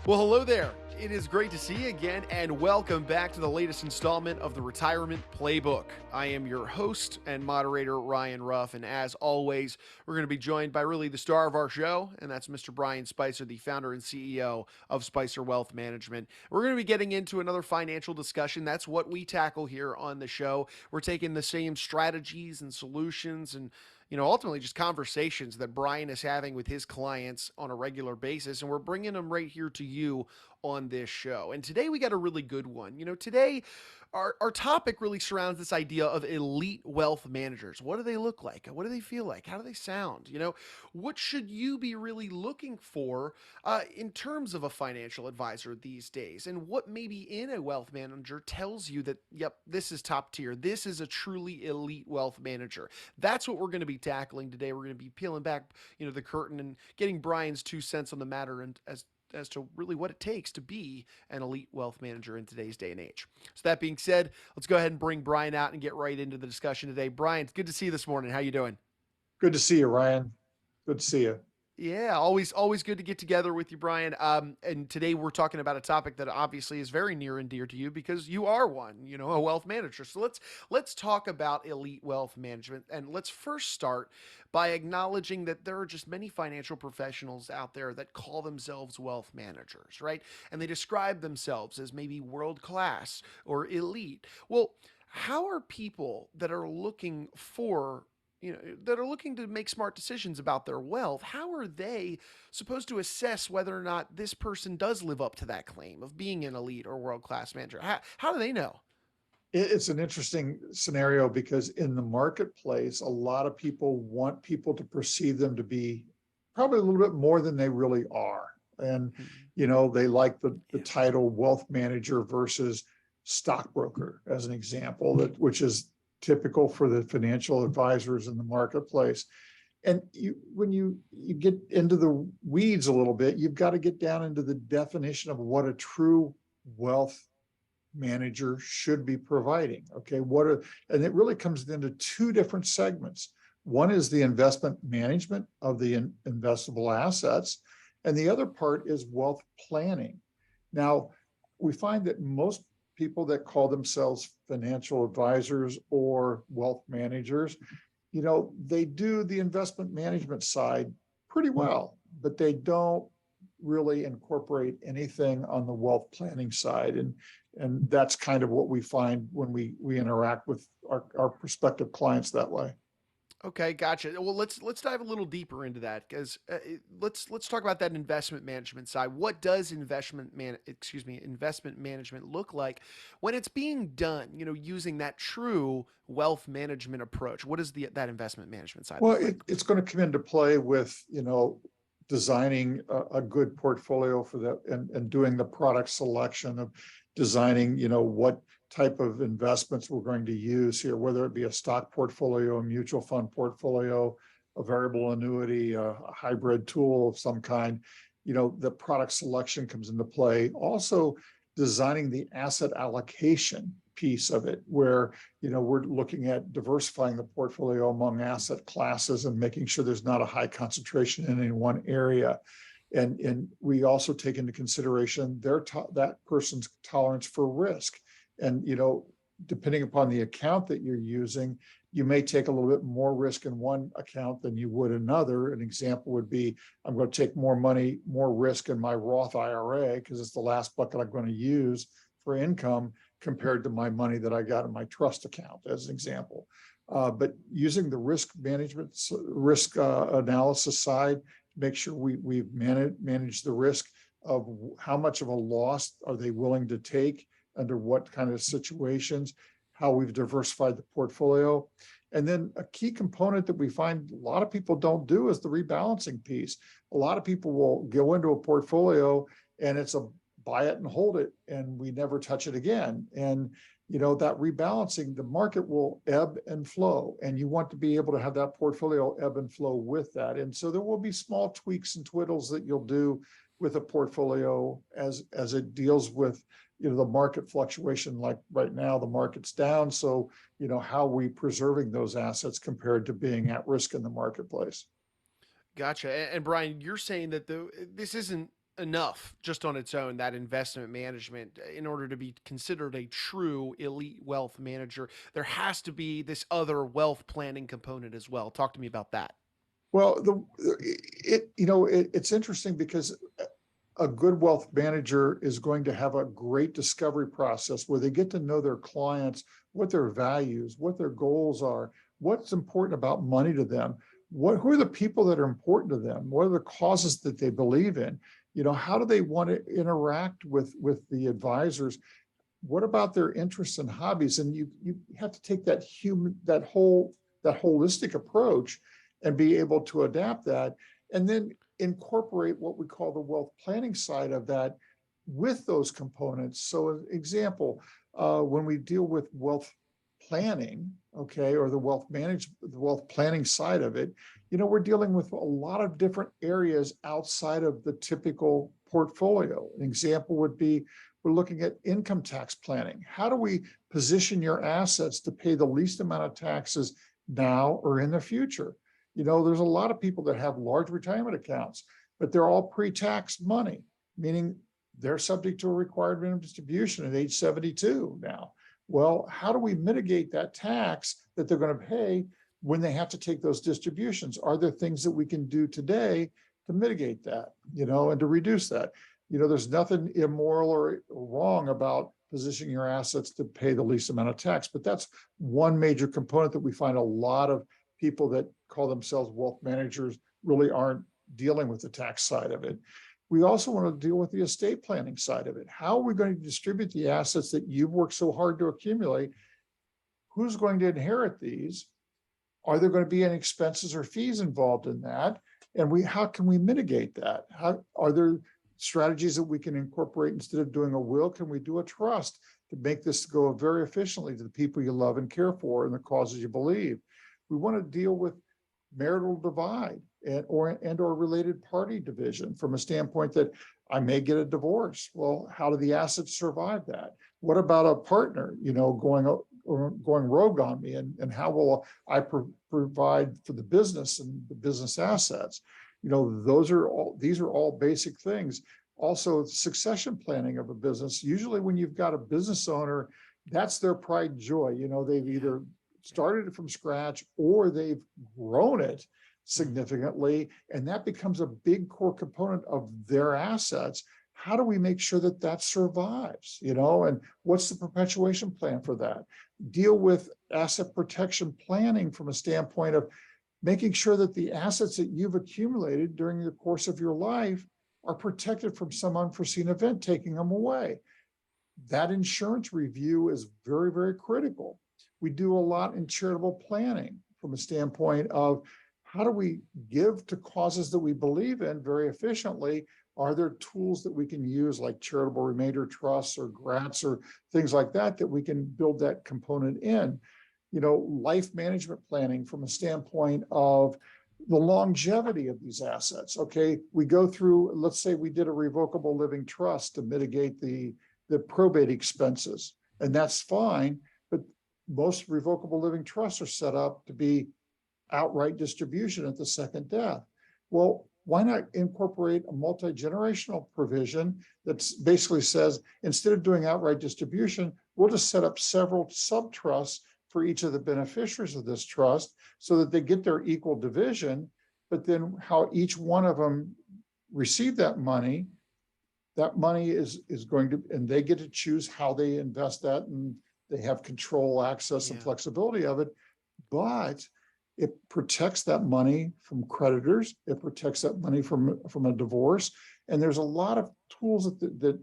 Well, hello there. It is great to see you again, and welcome back to the latest installment of the Retirement Playbook. I am your host and moderator, Ryan Ruff, and as always, we're going to be joined by really the star of our show, and that's Mr. Bryon Spicer, the founder and CEO of Spicer Wealth Management. We're going to be getting into another financial discussion. That's what we tackle here on the show. We're taking the same strategies and solutions and ultimately just conversations that Bryon is having with his clients on a regular basis, and we're bringing them right here to you on this show. And today we got a really good one. Today our topic really surrounds this idea of elite wealth managers. What do they look like? What do they feel like? How do they sound? What should you be really looking for in terms of a financial advisor these days? And what maybe in a wealth manager tells you that, yep, this is top tier. This is a truly elite wealth manager. That's what we're going to be tackling today. We're going to be peeling back, the curtain and getting Bryan's 2 cents on the matter and as to really what it takes to be an elite wealth manager in today's day and age. So that being said, let's go ahead and bring Bryon out and get right into the discussion today. Bryon, it's good to see you this morning. How you doing? Good to see you, Ryan. Good to see you. Yeah, always good to get together with you, Bryon. And today we're talking about a topic that obviously is very near and dear to you because you are one, a wealth manager. So let's talk about elite wealth management, and let's first start by acknowledging that there are just many financial professionals out there that call themselves wealth managers, right? And they describe themselves as maybe world class or elite. Well, how are people that are looking for that are looking to make smart decisions about their wealth, how are they supposed to assess whether or not this person does live up to that claim of being an elite or world class manager? How do they know? It's an interesting scenario because in the marketplace, a lot of people want people to perceive them to be probably a little bit more than they really are. And, Mhm. they like the Yeah. title wealth manager versus stockbroker, as an example, which is typical for the financial advisors in the marketplace. And when you get into the weeds a little bit, you've got to get down into the definition of what a true wealth manager should be providing. Okay, and it really comes into two different segments. One is the investment management of the investable assets, and the other part is wealth planning. Now, we find that most people that call themselves financial advisors or wealth managers, they do the investment management side pretty well, but they don't really incorporate anything on the wealth planning side. And that's kind of what we find when we interact with our prospective clients that way. Okay, gotcha. Well, let's dive a little deeper into that because let's talk about that investment management side. What does investment management look like when it's being done? Using that true wealth management approach. What does that investment management side Well, look like? it's going to come into play with, designing a good portfolio for that, and doing the product selection of designing, what type of investments we're going to use here, whether it be a stock portfolio, a mutual fund portfolio, a variable annuity, a hybrid tool of some kind. The product selection comes into play. Also, designing the asset allocation piece of it, where we're looking at diversifying the portfolio among asset classes and making sure there's not a high concentration in any one area. And we also take into consideration that person's tolerance for risk. And depending upon the account that you're using, you may take a little bit more risk in one account than you would another. An example would be, I'm going to take more risk in my Roth IRA because it's the last bucket I'm going to use for income compared to my money that I got in my trust account, as an example. But using the risk management, analysis side, make sure we've managed the risk of how much of a loss are they willing to take under what kind of situations, how we've diversified the portfolio. And then a key component that we find a lot of people don't do is the rebalancing piece. A lot of people will go into a portfolio and it's a buy it and hold it, and we never touch it again. And that rebalancing, the market will ebb and flow, and you want to be able to have that portfolio ebb and flow with that. And so there will be small tweaks and twiddles that you'll do with a portfolio as it deals with the market fluctuation. Like right now, the market's down, so how are we preserving those assets compared to being at risk in the marketplace? Gotcha. And Bryon, you're saying that this isn't enough just on its own, that investment management, in order to be considered a true elite wealth manager, there has to be this other wealth planning component as well. Talk to me about that. Well, it's interesting because a good wealth manager is going to have a great discovery process where they get to know their clients, what their values, what their goals are, what's important about money to them, who are the people that are important to them, what are the causes that they believe in, how do they want to interact with the advisors, what about their interests and hobbies, and you have to take that holistic approach and be able to adapt that, and then incorporate what we call the wealth planning side of that with those components. So, an example, when we deal with wealth planning, okay, or the wealth planning side of it, we're dealing with a lot of different areas outside of the typical portfolio. An example would be we're looking at income tax planning. How do we position your assets to pay the least amount of taxes now or in the future? There's a lot of people that have large retirement accounts, but they're all pre-tax money, meaning they're subject to a required minimum distribution at age 72 now. Well, how do we mitigate that tax that they're going to pay when they have to take those distributions? Are there things that we can do today to mitigate that, and to reduce that? There's nothing immoral or wrong about positioning your assets to pay the least amount of tax, but that's one major component that we find a lot of people that call themselves wealth managers really aren't dealing with the tax side of it. We also want to deal with the estate planning side of it. How are we going to distribute the assets that you've worked so hard to accumulate? Who's going to inherit these? Are there going to be any expenses or fees involved in that? And how can we mitigate that? How are there strategies that we can incorporate? Instead of doing a will, can we do a trust to make this go very efficiently to the people you love and care for and the causes you believe? We want to deal with marital divide or related party division from a standpoint that I may get a divorce. Well, how do the assets survive that? What about a partner, going rogue on me, and how will I provide for the business and the business assets? These are all basic things. Also, succession planning of a business. Usually when you've got a business owner, that's their pride and joy. They've either started it from scratch or they've grown it significantly, and that becomes a big core component of their assets. How do we make sure that that survives, and what's the perpetuation plan for that? Deal with asset protection planning from a standpoint of making sure that the assets that you've accumulated during the course of your life are protected from some unforeseen event taking them away. That insurance review is very, very critical. We do a lot in charitable planning from a standpoint of how do we give to causes that we believe in very efficiently? Are there tools that we can use like charitable remainder trusts or grants or things like that we can build that component in? Life management planning from a standpoint of the longevity of these assets. Okay, we go through, let's say we did a revocable living trust to mitigate the probate expenses, and that's fine, but most revocable living trusts are set up to be outright distribution at the second death. Well, why not incorporate a multi-generational provision that basically says, instead of doing outright distribution, we'll just set up several sub-trusts for each of the beneficiaries of this trust so that they get their equal division, but then how each one of them receive that money is going to, and they get to choose how they invest that, and they have control, access, and flexibility of it. But it protects that money from creditors. It protects that money from a divorce. And there's a lot of tools that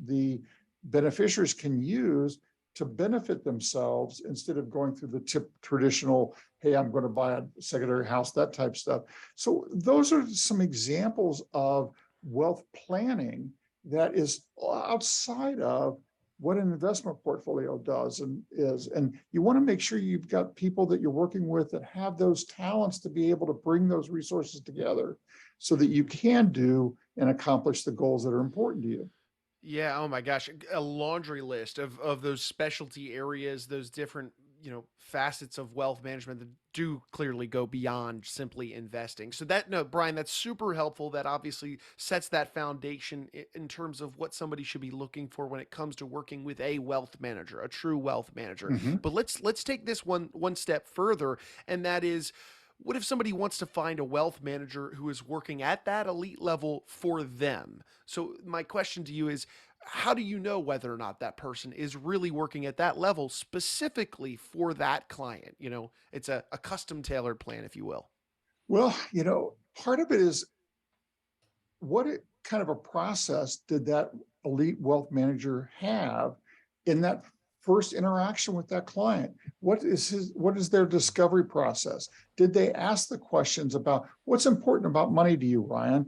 the beneficiaries can use to benefit themselves instead of going through the traditional, hey, I'm going to buy a secondary house, that type stuff. So those are some examples of wealth planning that is outside of what an investment portfolio does and is. And you want to make sure you've got people that you're working with that have those talents to be able to bring those resources together so that you can do and accomplish the goals that are important to you. Yeah, oh my gosh, a laundry list of those specialty areas, those different, facets of wealth management that do clearly go beyond simply investing. So that, no, Bryon, that's super helpful. That obviously sets that foundation in terms of what somebody should be looking for when it comes to working with a wealth manager, a true wealth manager. Mhm. But let's take this one step further, and that is, what if somebody wants to find a wealth manager who is working at that elite level for them? So my question to you is, how do you know whether or not that person is really working at that level specifically for that client? It's a custom tailored plan, if you will. Well, part of it is kind of a process did that elite wealth manager have in that first interaction with that client? What is their discovery process? Did they ask the questions about what's important about money to you, Ryan?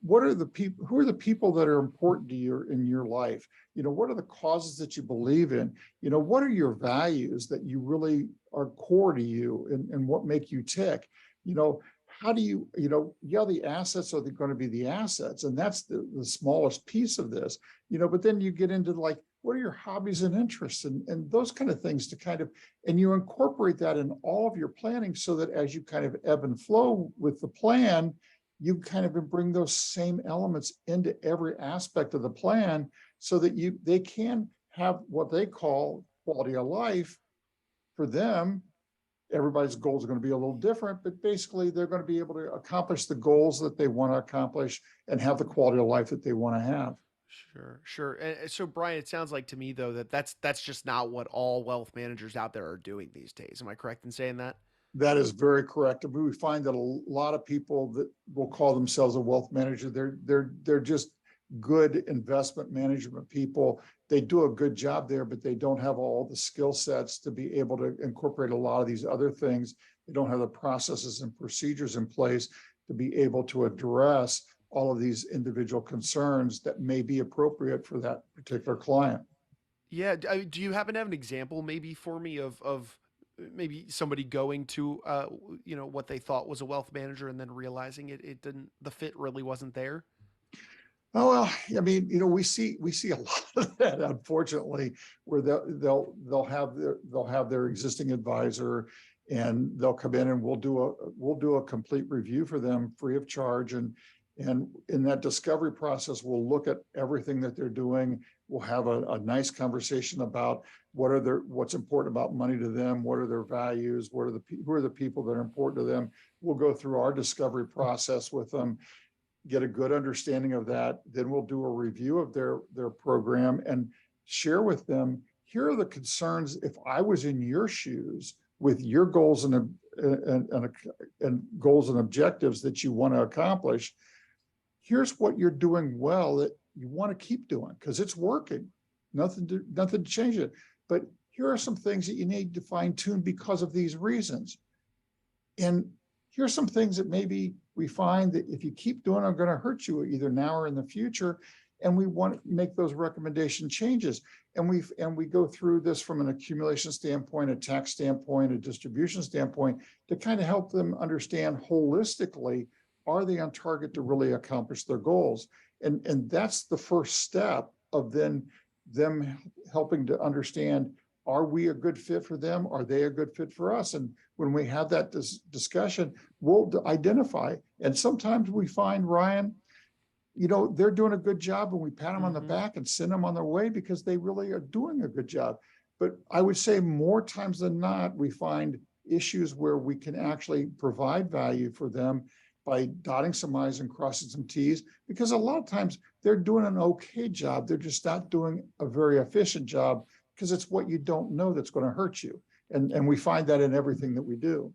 What are the people, who are the people that are important to you in your life? What are the causes that you believe in? What are your values that you really are core to you, and what make you tick? How do the assets are going to be the assets, and that's the smallest piece of this, but then you get into like, what are your hobbies and interests, and those kind of things and you incorporate that in all of your planning, so that as you kind of ebb and flow with the plan, you kind of bring those same elements into every aspect of the plan, so that they can have what they call quality of life for them. Everybody's goals are going to be a little different, but basically they're going to be able to accomplish the goals that they want to accomplish and have the quality of life that they want to have. Sure. And so, Bryon, it sounds like to me though that that's just not what all wealth managers out there are doing these days. Am I correct in saying that? That is very correct. We find that a lot of people that will call themselves a wealth manager, they're just good investment management people. They do a good job there, but they don't have all the skill sets to be able to incorporate a lot of these other things. They don't have the processes and procedures in place to be able to address all of these individual concerns that may be appropriate for that particular client. Yeah. Do you happen to have an example maybe for me of maybe somebody going to what they thought was a wealth manager and then realizing it didn't, the fit really wasn't there? Oh, well, I mean, we see a lot of that, unfortunately, where they'll have their existing advisor, and they'll come in and we'll do a complete review for them free of charge, and in that discovery process, we'll look at everything that they're doing. We'll have a nice conversation about what's important about money to them, what are their values, who are the people that are important to them. We'll go through our discovery process with them, get a good understanding of that. Then we'll do a review of their program and share with them, here are the concerns. If I was in your shoes with your goals and goals and objectives that you want to accomplish, here's what you're doing well that you want to keep doing because it's working. Nothing to change it. But here are some things that you need to fine tune because of these reasons. And here's some things that maybe we find that if you keep doing, are going to hurt you either now or in the future. And we want to make those recommendation changes. And we go through this from an accumulation standpoint, a tax standpoint, a distribution standpoint, to kind of help them understand holistically, are they on target to really accomplish their goals? And that's the first step of then them helping to understand, are we a good fit for them? Are they a good fit for us? And when we have that discussion, we'll identify. And sometimes we find, Ryan, they're doing a good job, and we pat them on the back and send them on their way because they really are doing a good job. But I would say more times than not, we find issues where we can actually provide value for them by dotting some I's and crossing some T's, because a lot of times they're doing an okay job. They're just not doing a very efficient job, because it's what you don't know that's going to hurt you. And we find that in everything that we do.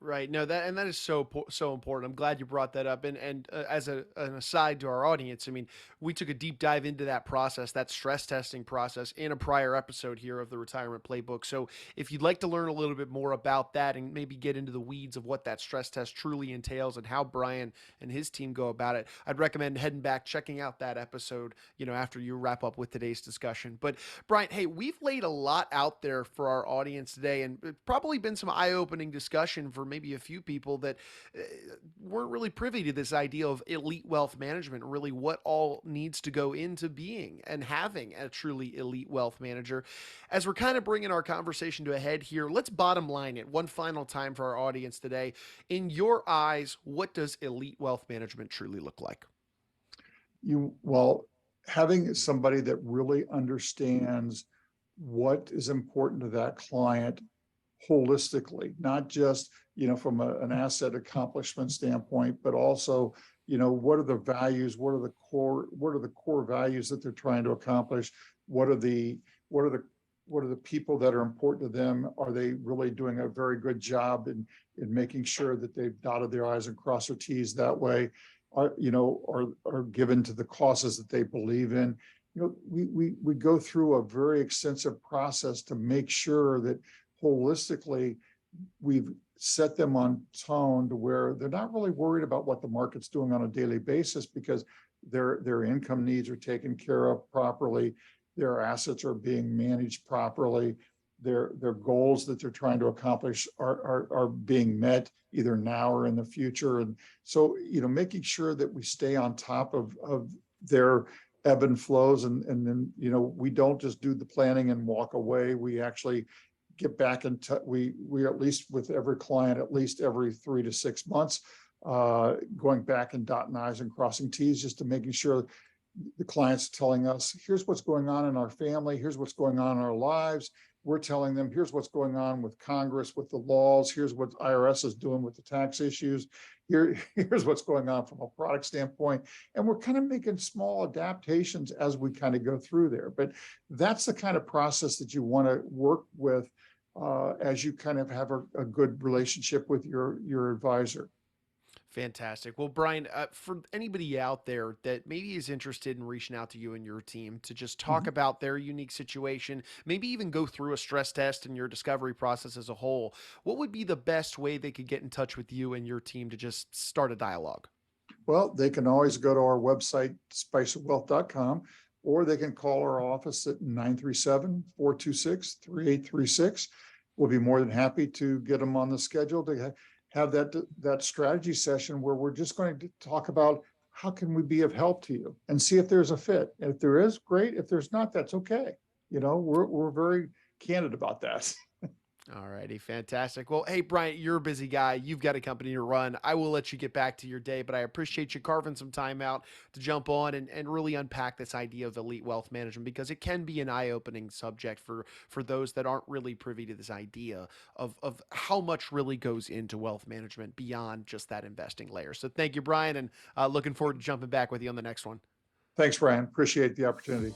Right. No, that is so important. I'm glad you brought that up. And as an aside to our audience, I mean, we took a deep dive into that process, that stress testing process, in a prior episode here of the Retirement Playbook. So if you'd like to learn a little bit more about that and maybe get into the weeds of what that stress test truly entails and how Bryon and his team go about it, I'd recommend heading back, checking out that episode, after you wrap up with today's discussion. But Bryon, hey, we've laid a lot out there for our audience today, and it's probably been some eye-opening discussion for maybe a few people that weren't really privy to this idea of elite wealth management, really what all needs to go into being and having a truly elite wealth manager. As we're kind of bringing our conversation to a head here, let's bottom line it one final time for our audience today. In your eyes, what does elite wealth management truly look like? Well, having somebody that really understands what is important to that client holistically, not just, from an asset accomplishment standpoint, but also, what are the values, what are the core values that they're trying to accomplish? What are the people that are important to them? Are they really doing a very good job in making sure that they've dotted their I's and crossed their T's that way? Are given to the causes that they believe in. We go through a very extensive process to make sure that holistically we've set them on tone to where they're not really worried about what the market's doing on a daily basis, because their income needs are taken care of properly, their assets are being managed properly, their goals that they're trying to accomplish are being met either now or in the future. And so, making sure that we stay on top of their ebb and flows, and then, we don't just do the planning and walk away. We actually get back in touch. We at least with every client, at least every 3 to 6 months, going back and dotting I's and crossing T's, just to making sure the client's telling us, here's what's going on in our family, here's what's going on in our lives. We're telling them, here's what's going on with Congress, with the laws, here's what IRS is doing with the tax issues, here's what's going on from a product standpoint. And we're kind of making small adaptations as we kind of go through there. But that's the kind of process that you want to work with as you kind of have a good relationship with your advisor. Fantastic. Well, Bryon, for anybody out there that maybe is interested in reaching out to you and your team to just talk about their unique situation, maybe even go through a stress test and your discovery process as a whole, what would be the best way they could get in touch with you and your team to just start a dialogue? Well, they can always go to our website, spiceofwealth.com, or they can call our office at 937-426-3836. We'll be more than happy to get them on the schedule to have that strategy session where we're just going to talk about how can we be of help to you and see if there's a fit. And if there is, great. If there's not, that's okay. We're very candid about that. All righty, fantastic. Well, hey, Bryon, you're a busy guy. You've got a company to run. I will let you get back to your day, but I appreciate you carving some time out to jump on and really unpack this idea of elite wealth management, because it can be an eye-opening subject for those that aren't really privy to this idea of how much really goes into wealth management beyond just that investing layer. So thank you, Bryon, and looking forward to jumping back with you on the next one. Thanks, Ryan. Appreciate the opportunity.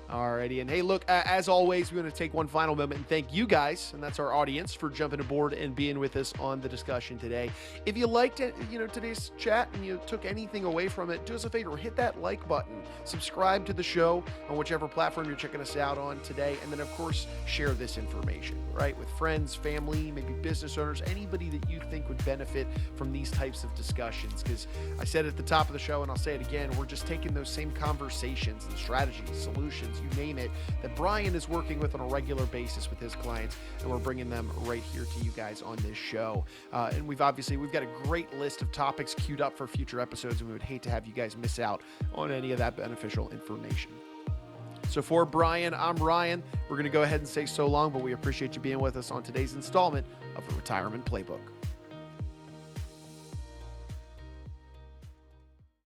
Alrighty, and hey, look, as always, we want to take one final moment and thank you guys, and that's our audience, for jumping aboard and being with us on the discussion today. If you liked it, today's chat, and you took anything away from it, do us a favor, hit that like button, subscribe to the show on whichever platform you're checking us out on today, and then of course, share this information, right, with friends, family, maybe business owners, anybody that you think would benefit from these types of discussions, because I said at the top of the show, and I'll say it again, we're just taking those same conversations and strategies, solutions, you name it, that Bryon is working with on a regular basis with his clients, and we're bringing them right here to you guys on this show. And we've got a great list of topics queued up for future episodes, and we would hate to have you guys miss out on any of that beneficial information. So for Bryon, I'm Ryan. We're going to go ahead and say so long, but we appreciate you being with us on today's installment of the Retirement Playbook.